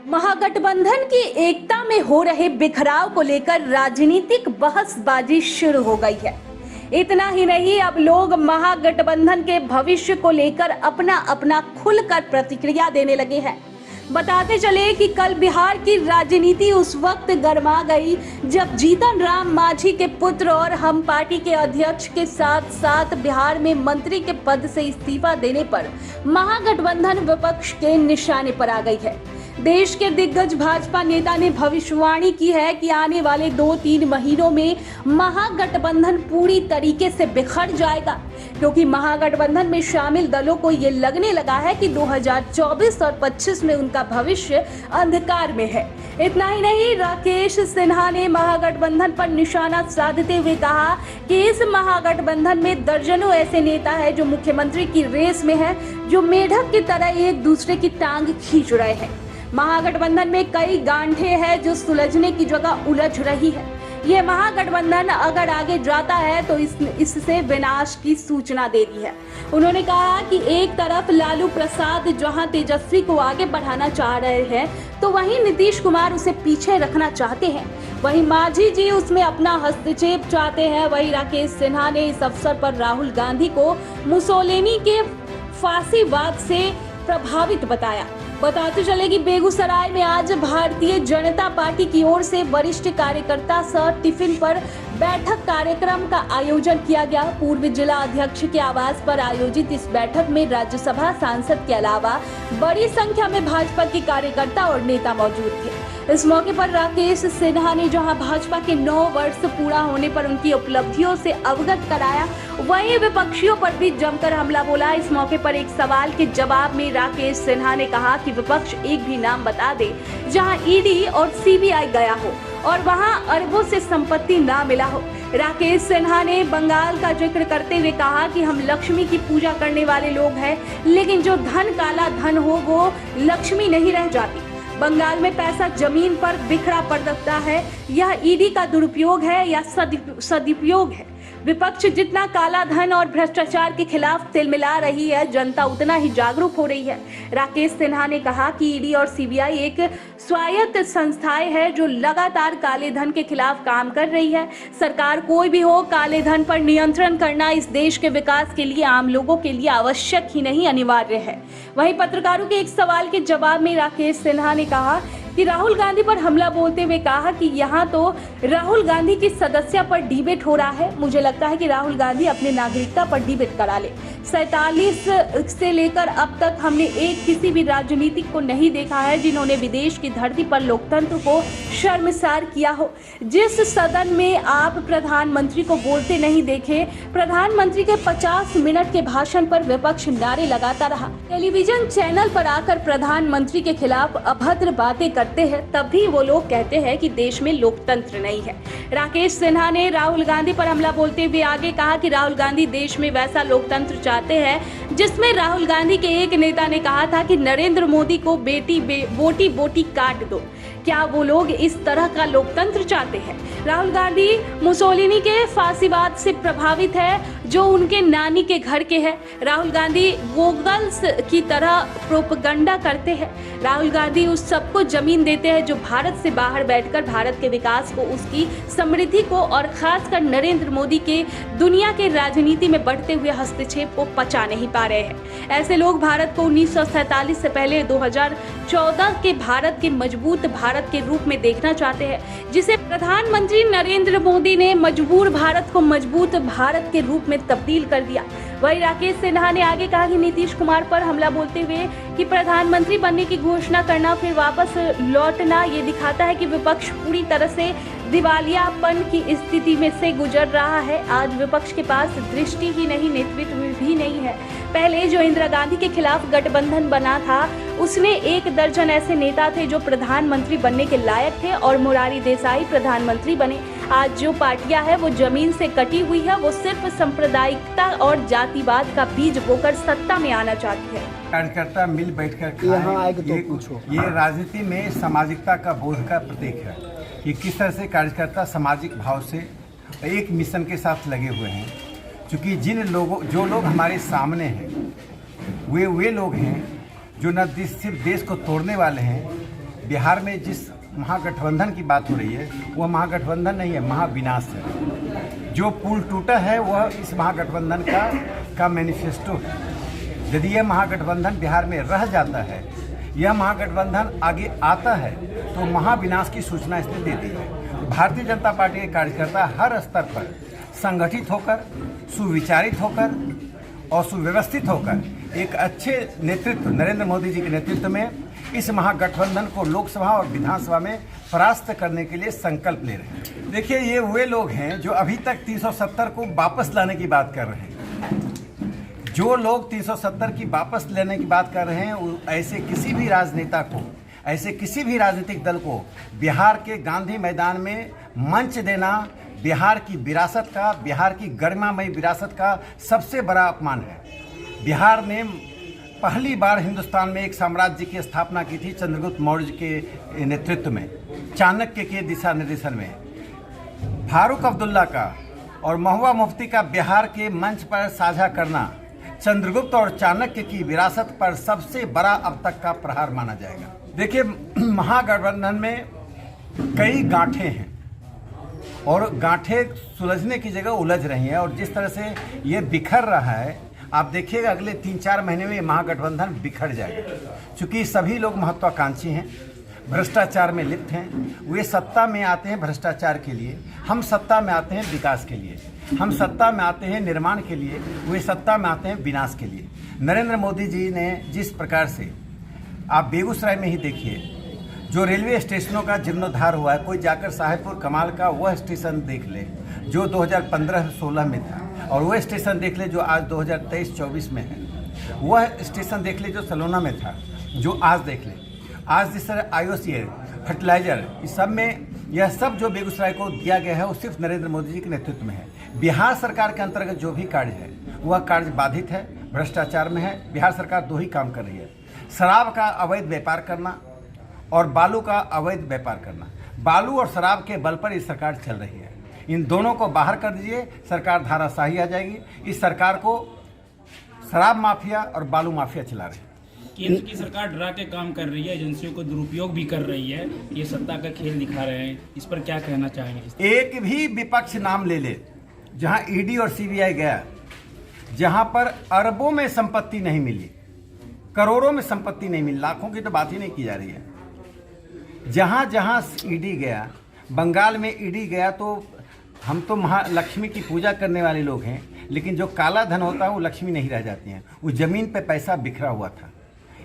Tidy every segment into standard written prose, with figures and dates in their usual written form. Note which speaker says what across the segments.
Speaker 1: महागठबंधन की एकता में हो रहे बिखराव को लेकर राजनीतिक बहसबाजी शुरू हो गई है। इतना ही नहीं, अब लोग महागठबंधन के भविष्य को लेकर अपना अपना खुलकर प्रतिक्रिया देने लगे हैं। बताते चले कि कल बिहार की राजनीति उस वक्त गर्मा गई जब जीतन राम मांझी के पुत्र और हम पार्टी के अध्यक्ष के साथ साथ बिहार में मंत्री के पद से इस्तीफा देने पर महागठबंधन विपक्ष के निशाने पर आ गई है। देश के दिग्गज भाजपा नेता ने भविष्यवाणी की है कि आने वाले 2-3 महीनों में महागठबंधन पूरी तरीके से बिखर जाएगा, क्योंकि महागठबंधन में शामिल दलों को ये लगने लगा है कि 2024 और 25 में उनका भविष्य अंधकार में है। इतना ही नहीं, राकेश सिन्हा ने महागठबंधन पर निशाना साधते हुए कहा कि इस महागठबंधन में दर्जनों ऐसे नेता हैं जो मुख्यमंत्री की रेस में हैं, जो मेढक की तरह एक दूसरे की टांग खींच रहे हैं। महागठबंधन में कई गांठें हैं जो सुलझने की जगह उलझ रही है। यह महागठबंधन अगर आगे जाता है तो इससे विनाश की सूचना दे दी है। उन्होंने कहा कि एक तरफ लालू प्रसाद जहां तेजस्वी को आगे बढ़ाना चाह रहे हैं, तो वहीं नीतीश कुमार उसे पीछे रखना चाहते हैं। वहीं मांझी जी उसमें अपना हस्तक्षेप चाहते हैं। वहीं राकेश सिन्हा ने इस अवसर पर राहुल गांधी को मुसोलिनी के फांसीवाद से प्रभावित बताया। बताते चले कि बेगूसराय में आज भारतीय जनता पार्टी की ओर से वरिष्ठ कार्यकर्ता सह टिफिन पर बैठक कार्यक्रम का आयोजन किया गया। पूर्व जिला अध्यक्ष के आवास पर आयोजित इस बैठक में राज्यसभा सांसद के अलावा बड़ी संख्या में भाजपा के कार्यकर्ता और नेता मौजूद थे। इस मौके पर राकेश सिन्हा ने जहां भाजपा के 9 वर्ष पूरा होने पर उनकी उपलब्धियों से अवगत कराया, वहीं विपक्षियों पर भी जमकर हमला बोला। इस मौके पर एक सवाल के जवाब में राकेश सिन्हा ने कहा कि विपक्ष एक भी नाम बता दे जहां ईडी और सीबीआई गया हो और वहां अरबों से संपत्ति ना मिला हो। राकेश सिन्हा ने बंगाल का जिक्र करते हुए कहा कि हम लक्ष्मी की पूजा करने वाले लोग हैं, लेकिन जो धन काला धन हो वो लक्ष्मी नहीं रह जाती। बंगाल में पैसा जमीन पर बिखरा पड़ता है। यह ईडी का दुरुपयोग है या सदुपयोग है। विपक्ष जितना काला धन और भ्रष्टाचार के खिलाफ तिलमिला रही है, जनता उतना ही जागरूक हो रही है। राकेश सिन्हा ने कहा कि ईडी और सीबीआई एक स्वायत्त संस्थाएं है जो लगातार काले धन के खिलाफ काम कर रही है। सरकार कोई भी हो, काले धन पर नियंत्रण करना इस देश के विकास के लिए आम लोगों के लिए आवश्यक ही नहीं अनिवार्य है। वहीं पत्रकारों के एक सवाल के जवाब में राकेश सिन्हा ने कहा कि राहुल गांधी पर हमला बोलते हुए कहा कि यहाँ तो राहुल गांधी की सदस्यता पर डिबेट हो रहा है। मुझे लगता है कि राहुल गांधी अपने नागरिकता पर डिबेट करा ले। 47 से लेकर अब तक हमने किसी भी राजनीतिक को नहीं देखा है जिन्होंने विदेश की धरती पर लोकतंत्र को शर्मसार किया हो। जिस सदन में आप प्रधानमंत्री को बोलते नहीं देखे, प्रधानमंत्री के 50 मिनट के भाषण पर विपक्ष नारे लगाता रहा। टेलीविजन चैनल पर आकर प्रधानमंत्री के खिलाफ अभद्र बातें करते हैं, तब भी वो लोग कहते हैं कि देश में लोकतंत्र नहीं है। राकेश सिन्हा ने राहुल गांधी पर हमला बोलते हुए आगे कहा कि राहुल गांधी देश में वैसा लोकतंत्र चाहते हैं जिसमें राहुल गांधी के एक नेता ने कहा था कि नरेंद्र मोदी को बोटी बोटी काट दो। क्या वो लोग इस तरह का लोकतंत्र चाहते हैं? राहुल गांधी मुसोलिनी के फांसीवाद से प्रभावित है जो उनके नानी के घर के हैं। राहुल गांधी गोगल्स की तरह प्रोपगंडा करते हैं। राहुल गांधी उस सबको जमीन देते हैं जो भारत से बाहर बैठकर भारत के विकास को, उसकी समृद्धि को और खासकर नरेंद्र मोदी के दुनिया के राजनीति में बढ़ते हुए हस्तक्षेप को पचा नहीं पा रहे हैं। ऐसे लोग भारत को 1947 से पहले 2014 के भारत के मजबूत भारत के रूप में देखना चाहते हैं, जिसे प्रधानमंत्री नरेंद्र मोदी ने मजबूर भारत को मजबूत भारत के रूप में तब्दील कर दिया। वहीं राकेश सिन्हा ने आगे कहा कि नीतीश कुमार पर हमला बोलते हुए कि प्रधानमंत्री बनने की घोषणा करना फिर वापस लौटना, ये दिखाता है कि विपक्ष पूरी तरह से दिवालियापन की स्थिति में से गुजर रहा है। आज विपक्ष के पास दृष्टि ही नहीं, नेतृत्व भी नहीं है। पहले जो इंदिरा गांधी के खिलाफ गठबंधन बना था, उसमें 1 दर्जन ऐसे नेता थे जो प्रधानमंत्री बनने के लायक थे और मोरारी देसाई प्रधानमंत्री बने। आज जो पार्टियां हैं वो जमीन से कटी हुई है, वो सिर्फ सांप्रदायिकता और जातिवाद का बीज बोकर सत्ता में आना चाहती है।
Speaker 2: कार्यकर्ता मिल बैठकर यहाँ आएगा तो पूछो। ये राजनीति में सामाजिकता का बोध का प्रतीक है कि किस तरह से कार्यकर्ता सामाजिक भाव से एक मिशन के साथ लगे हुए हैं। क्योंकि जो लोग हमारे सामने हैं वे लोग हैं जो न सिर्फ देश को तोड़ने वाले हैं, बिहार में जिस महागठबंधन की बात हो रही है वह महागठबंधन नहीं है, महाविनाश है। जो पुल टूटा है वह इस महागठबंधन का मैनिफेस्टो है। यदि यह महागठबंधन बिहार में रह जाता है, यह महागठबंधन आगे आता है, तो महाविनाश की सूचना इसने दे दी है। भारतीय जनता पार्टी के कार्यकर्ता हर स्तर पर संगठित होकर, सुविचारित होकर और सुव्यवस्थित होकर एक अच्छे नेतृत्व नरेंद्र मोदी जी के नेतृत्व में इस महागठबंधन को लोकसभा और विधानसभा में परास्त करने के लिए संकल्प ले रहे हैं। देखिए, ये वे लोग हैं जो अभी तक 370 को वापस लाने की बात कर रहे हैं। जो लोग 370 की वापस लेने की बात कर रहे हैं, ऐसे किसी भी राजनेता को, ऐसे किसी भी राजनीतिक दल को बिहार के गांधी मैदान में मंच देना बिहार की विरासत का, बिहार की गरिमामयी विरासत का सबसे बड़ा अपमान है। बिहार ने पहली बार हिंदुस्तान में एक साम्राज्य की स्थापना की थी चंद्रगुप्त मौर्य के नेतृत्व में, चाणक्य के दिशा निर्देशन में। फारूक अब्दुल्ला का और महुआ मुफ्ती का बिहार के मंच पर साझा करना चंद्रगुप्त और चाणक्य की विरासत पर सबसे बड़ा अब तक का प्रहार माना जाएगा। देखिए, महागठबंधन में कई गांठें हैं और गांठें सुलझने की जगह उलझ रही हैं, और जिस तरह से ये बिखर रहा है, आप देखिएगा अगले 3-4 महीने में ये महागठबंधन बिखर जाएगा। चूँकि सभी लोग महत्वाकांक्षी हैं, भ्रष्टाचार में लिप्त हैं। वे सत्ता में आते हैं भ्रष्टाचार के लिए, हम सत्ता में आते हैं विकास के लिए। हम सत्ता में आते हैं निर्माण के लिए, वे सत्ता में आते हैं विनाश के लिए। नरेंद्र मोदी जी ने जिस प्रकार से, आप बेगूसराय में ही देखिए, जो रेलवे स्टेशनों का जीर्णोद्धार हुआ है, कोई जाकर साहेबपुर कमाल का वह स्टेशन देख ले जो 2015-16 में था, और वह स्टेशन देख ले जो आज 2023-24 में है। वह स्टेशन देख ले जो सलोना में था, जो आज देख ले। आज जिस तरह IOCL, फर्टिलाइजर, इस सब में यह सब जो बेगूसराय को दिया गया है वो सिर्फ नरेंद्र मोदी जी के नेतृत्व में है। बिहार सरकार के अंतर्गत जो भी कार्य है वह कार्य बाधित है, भ्रष्टाचार में है। बिहार सरकार 2 ही काम कर रही है, शराब का अवैध व्यापार करना और बालू का अवैध व्यापार करना। बालू और शराब के बल पर ये सरकार चल रही है। इन दोनों को बाहर कर दीजिए, सरकार धाराशाही आ जाएगी। इस सरकार को शराब माफिया और बालू माफिया चला रही है।
Speaker 3: केंद्र की सरकार डरा के काम कर रही है, एजेंसियों को दुरुपयोग भी कर रही है, ये सत्ता का खेल दिखा रहे हैं, इस पर क्या कहना चाहेंगे?
Speaker 2: एक भी विपक्ष नाम ले ले जहां ईडी और सीबीआई गया, जहां पर अरबों में संपत्ति नहीं मिली, करोड़ों में संपत्ति नहीं मिली, लाखों की तो बात ही नहीं की जा रही है। जहां जहां ईडी गया, बंगाल में ईडी गया, तो हम तो महालक्ष्मी की पूजा करने वाले लोग हैं, लेकिन जो काला धन होता है वो लक्ष्मी नहीं रह जाती हैं। वो जमीन पे पैसा बिखरा हुआ था।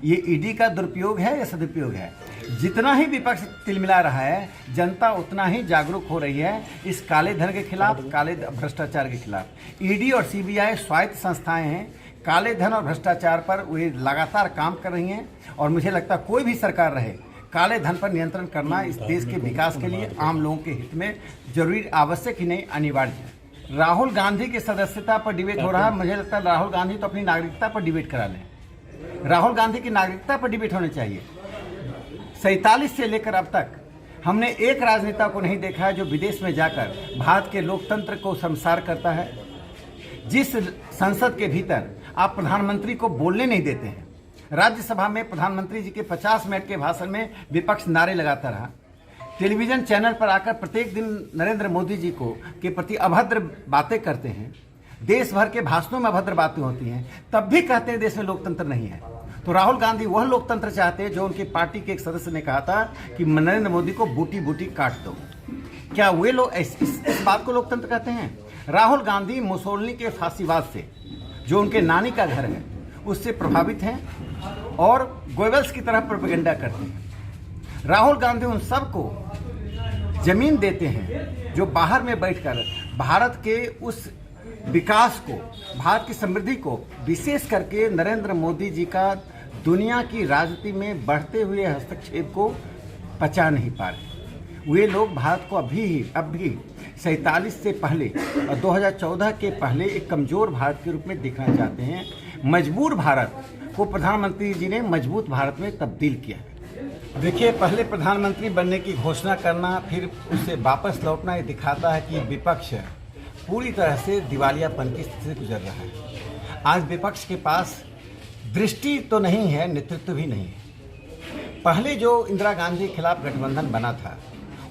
Speaker 2: ये ईडी का दुरुपयोग है या सदुपयोग है? जितना ही विपक्ष तिलमिला रहा है, जनता उतना ही जागरूक हो रही है इस काले धन के खिलाफ, काले भ्रष्टाचार के खिलाफ। ईडी और सीबीआई स्वायत्त संस्थाएं हैं, काले धन और भ्रष्टाचार पर वे लगातार काम कर रही हैं, और मुझे लगता है कोई भी सरकार रहे, काले धन पर नियंत्रण करना इस देश के विकास के लिए, आम लोगों के हित में जरूरी, आवश्यक ही नहीं, अनिवार्य है। राहुल गांधी की सदस्यता पर डिबेट हो रहा है। मुझे लगता है राहुल गांधी तो अपनी नागरिकता पर डिबेट करा लें। राहुल गांधी की नागरिकता पर डिबेट होनी चाहिए। 47 से लेकर अब तक हमने एक राजनेता को नहीं देखा है जो विदेश में जाकर भारत के लोकतंत्र को शर्मसार करता है। जिस संसद के भीतर आप प्रधानमंत्री को बोलने नहीं देते हैं, राज्यसभा में प्रधानमंत्री जी के 50 मिनट के भाषण में विपक्ष नारे लगाता रहा। टेलीविजन चैनल पर आकर प्रत्येक दिन नरेंद्र मोदी जी को के प्रति अभद्र बातें करते हैं। देश भर के भाषणों में अभद्र बातें होती हैं, तब भी कहते हैं देश में लोकतंत्र नहीं है। तो राहुल गांधी वह लोकतंत्र चाहते हैं जो उनकी पार्टी के एक सदस्य ने कहा था कि नरेंद्र मोदी को बूटी बूटी काट दो। क्या वे लोग इस बात को लोकतंत्र कहते हैं? राहुल गांधी मुसोलिनी के फांसीवाद से, जो उनके नानी का घर है, उससे प्रभावित हैं और गोएबल्स की तरह प्रोपेगेंडा करते हैं। राहुल गांधी उन सबको जमीन देते हैं जो बाहर में बैठकर भारत के उस विकास को, भारत की समृद्धि को, विशेष करके नरेंद्र मोदी जी का दुनिया की राजनीति में बढ़ते हुए हस्तक्षेप को पचा नहीं पा रहे। वे लोग भारत को अब भी 47 से पहले और 2014 के पहले एक कमज़ोर भारत के रूप में देखना चाहते हैं। मजबूर भारत को प्रधानमंत्री जी ने मजबूत भारत में तब्दील किया। देखिए, पहले प्रधानमंत्री बनने की घोषणा करना, फिर उससे वापस लौटना, ये दिखाता है कि विपक्ष पूरी तरह से दिवालियापन की स्थिति से गुजर रहा है। आज विपक्ष के पास दृष्टि तो नहीं है, नेतृत्व भी नहीं है। पहले जो इंदिरा गांधी के खिलाफ गठबंधन बना था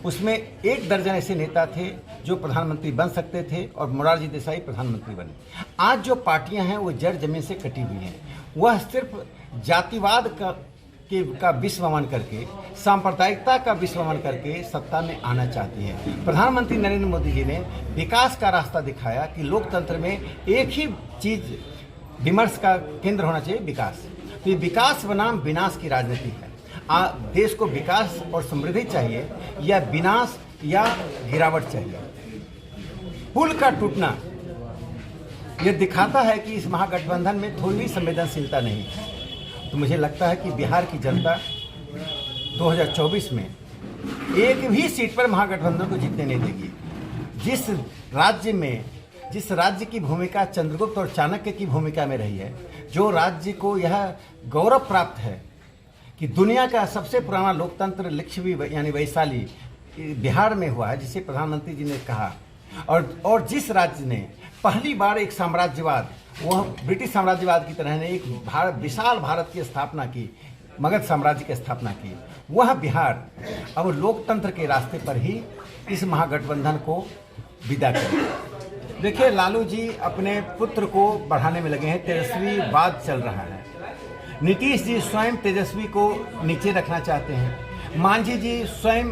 Speaker 2: उसमें 1 दर्जन ऐसे नेता थे जो प्रधानमंत्री बन सकते थे और मोरारजी देसाई प्रधानमंत्री बने। आज जो पार्टियां हैं वो जड़ जमीन से कटी हुई हैं। वह सिर्फ जातिवाद का विश्वमन करके, सांप्रदायिकता का विश्वमन करके सत्ता में आना चाहती है। प्रधानमंत्री नरेंद्र मोदी जी ने विकास का रास्ता दिखाया कि लोकतंत्र में एक ही चीज विमर्श का केंद्र होना चाहिए, विकास। तो ये विकास बनाम विनाश की राजनीति है। देश को विकास और समृद्धि चाहिए या विनाश या गिरावट चाहिए। पुल का टूटना यह दिखाता है कि इस महागठबंधन में थोड़ी भी संवेदनशीलता नहीं है। तो मुझे लगता है कि बिहार की जनता 2024 में एक भी सीट पर महागठबंधन को जीतने नहीं देगी। जिस राज्य की भूमिका चंद्रगुप्त और चाणक्य की भूमिका में रही है, जो राज्य को यह गौरव प्राप्त है कि दुनिया का सबसे पुराना लोकतंत्र लिच्छवी यानी वैशाली बिहार में हुआ है, जिसे प्रधानमंत्री जी ने कहा, और जिस राज्य ने पहली बार एक साम्राज्यवाद, वह ब्रिटिश साम्राज्यवाद की तरह ने एक विशाल भारत की स्थापना की, मगध साम्राज्य की स्थापना की, वह बिहार अब लोकतंत्र के रास्ते पर ही इस महागठबंधन को विदा करे। देखिए, लालू जी अपने पुत्र को बढ़ाने में लगे हैं, तेजस्वीवाद चल रहा है। नीतीश जी स्वयं तेजस्वी को नीचे रखना चाहते हैं। मांझी जी स्वयं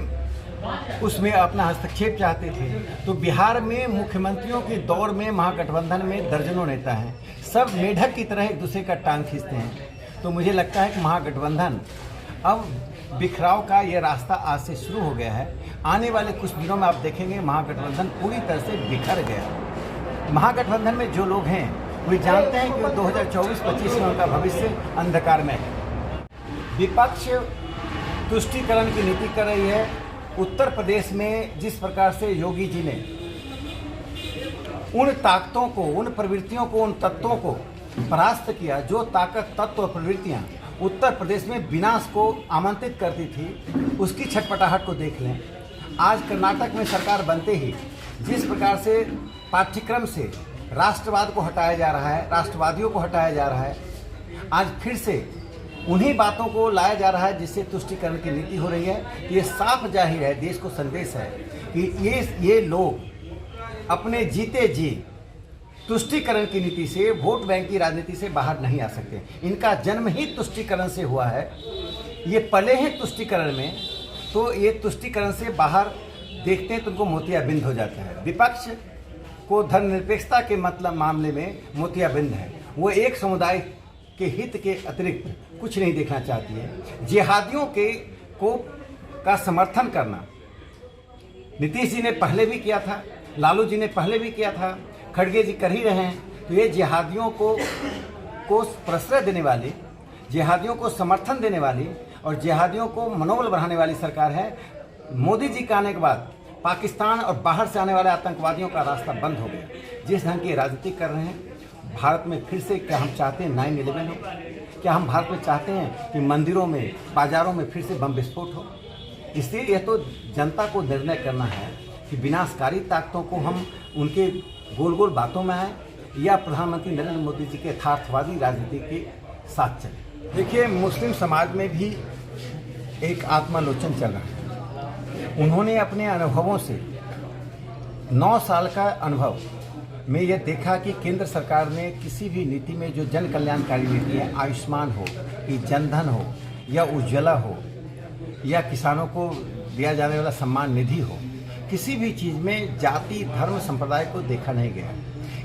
Speaker 2: उसमें अपना हस्तक्षेप चाहते थे। तो बिहार में मुख्यमंत्रियों के दौर में महागठबंधन में दर्जनों नेता हैं, सब मेढक की तरह एक दूसरे का टांग खींचते हैं। तो मुझे लगता है कि महागठबंधन अब बिखराव का ये रास्ता आज से शुरू हो गया है। आने वाले कुछ दिनों में आप देखेंगे महागठबंधन पूरी तरह से बिखर गया। महागठबंधन में जो लोग हैं वे जानते हैं कि 2024-25 में उनका भविष्य अंधकार में है। विपक्ष तुष्टीकरण की नीति कर रही है। उत्तर प्रदेश में जिस प्रकार से योगी जी ने उन ताकतों को, उन प्रवृत्तियों को, उन तत्वों को परास्त किया, जो ताकत, तत्व और प्रवृत्तियां उत्तर प्रदेश में विनाश को आमंत्रित करती थी, उसकी छटपटाहट को देख लें। आज कर्नाटक में सरकार बनते ही जिस प्रकार से पाठ्यक्रम से राष्ट्रवाद को हटाया जा रहा है, राष्ट्रवादियों को हटाया जा रहा है, आज फिर से उन्हीं बातों को लाया जा रहा है जिससे तुष्टीकरण की नीति हो रही है। ये साफ जाहिर है, देश को संदेश है कि ये लोग अपने जीते जी तुष्टीकरण की नीति से, वोट बैंक की राजनीति से बाहर नहीं आ सकते। इनका जन्म ही तुष्टीकरण से हुआ है। ये पले हैं तुष्टीकरण में, तो ये तुष्टीकरण से बाहर देखते हैं तो उनको मोतियाबिंद हो जाता है। विपक्ष को धर्मनिरपेक्षता के मतलब मामले में मोतियाबिंद है। वो एक समुदाय के हित के अतिरिक्त कुछ नहीं देखना चाहती है। जिहादियों का समर्थन करना नीतीश जी ने पहले भी किया था, लालू जी ने पहले भी किया था, खड़गे जी कर ही रहे हैं। तो ये जिहादियों को प्रश्रय देने वाली, जिहादियों को समर्थन देने वाली और जिहादियों को मनोबल बढ़ाने वाली सरकार है। मोदी जी के आने के बाद पाकिस्तान और बाहर से आने वाले आतंकवादियों का रास्ता बंद हो गया। जिस ढंग की राजनीति कर रहे हैं, भारत में फिर से क्या हम चाहते हैं 9/11 हो? क्या हम भारत में चाहते हैं कि मंदिरों में, बाजारों में फिर से बम विस्फोट हो? इसलिए यह तो जनता को निर्णय करना है कि विनाशकारी ताकतों को हम उनके गोल गोल बातों में आए या प्रधानमंत्री नरेंद्र मोदी जी के यथार्थवादी राजनीति के साथ चले। देखिए, मुस्लिम समाज में भी एक आत्मालोचन चल रहा है। उन्होंने अपने अनुभवों से, 9 साल का अनुभव में यह देखा कि केंद्र सरकार ने किसी भी नीति में जो जन कल्याणकारी नीति है, आयुष्मान हो, कि जनधन हो या उज्ज्वला हो या किसानों को दिया जाने वाला सम्मान निधि हो, किसी भी चीज़ में जाति, धर्म, संप्रदाय को देखा नहीं गया।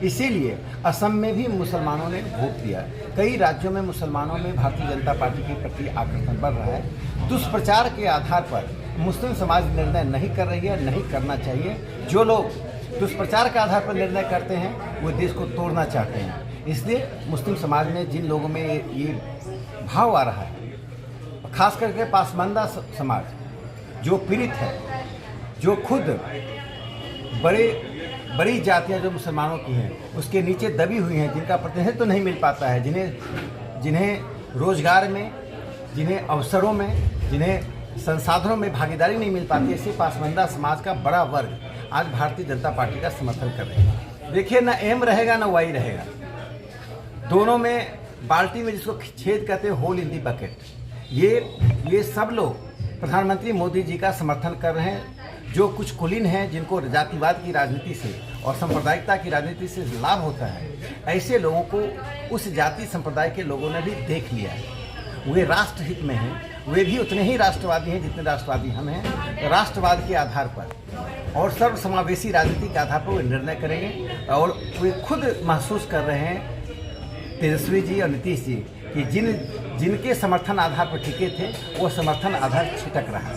Speaker 2: इसीलिए असम में भी मुसलमानों ने वोट दिया। कई राज्यों में मुसलमानों में भारतीय जनता पार्टी के प्रति आकर्षण बढ़ रहा है। दुष्प्रचार के आधार पर मुस्लिम समाज निर्णय नहीं कर रही है, नहीं करना चाहिए। जो लोग दुष्प्रचार के आधार पर निर्णय करते हैं वो देश को तोड़ना चाहते हैं। इसलिए मुस्लिम समाज में जिन लोगों में ये भाव आ रहा है, खास करके पासमानदा समाज जो पीड़ित है, जो खुद बड़ी जातियां जो मुसलमानों की हैं उसके नीचे दबी हुई हैं, जिनका प्रतिनिधित्व तो नहीं मिल पाता है, जिन्हें रोजगार में, जिन्हें अवसरों में, जिन्हें संसाधनों में भागीदारी नहीं मिल पाती, ऐसे पासमानदा समाज का बड़ा वर्ग आज भारतीय जनता पार्टी का समर्थन कर रहे हैं। देखिए, ना एम रहेगा ना वाई रहेगा, दोनों में बाल्टी में जिसको छेद कहते हैं, होल इन दी बकेट। ये सब लोग प्रधानमंत्री मोदी जी का समर्थन कर रहे हैं। जो कुछ कुलीन हैं जिनको जातिवाद की राजनीति से और सांप्रदायिकता की राजनीति से लाभ होता है, ऐसे लोगों को उस जाति संप्रदाय के लोगों ने भी देख लिया है। वे राष्ट्र हित में हैं, वे भी उतने ही राष्ट्रवादी हैं जितने राष्ट्रवादी हम हैं। राष्ट्रवाद के आधार पर और सर्वसमावेशी राजनीति के आधार पर वे निर्णय करेंगे। और वे खुद महसूस कर रहे हैं, तेजस्वी जी और नीतीश जी, कि जिनके समर्थन आधार पर टिके थे वो समर्थन आधार छिटक रहा है।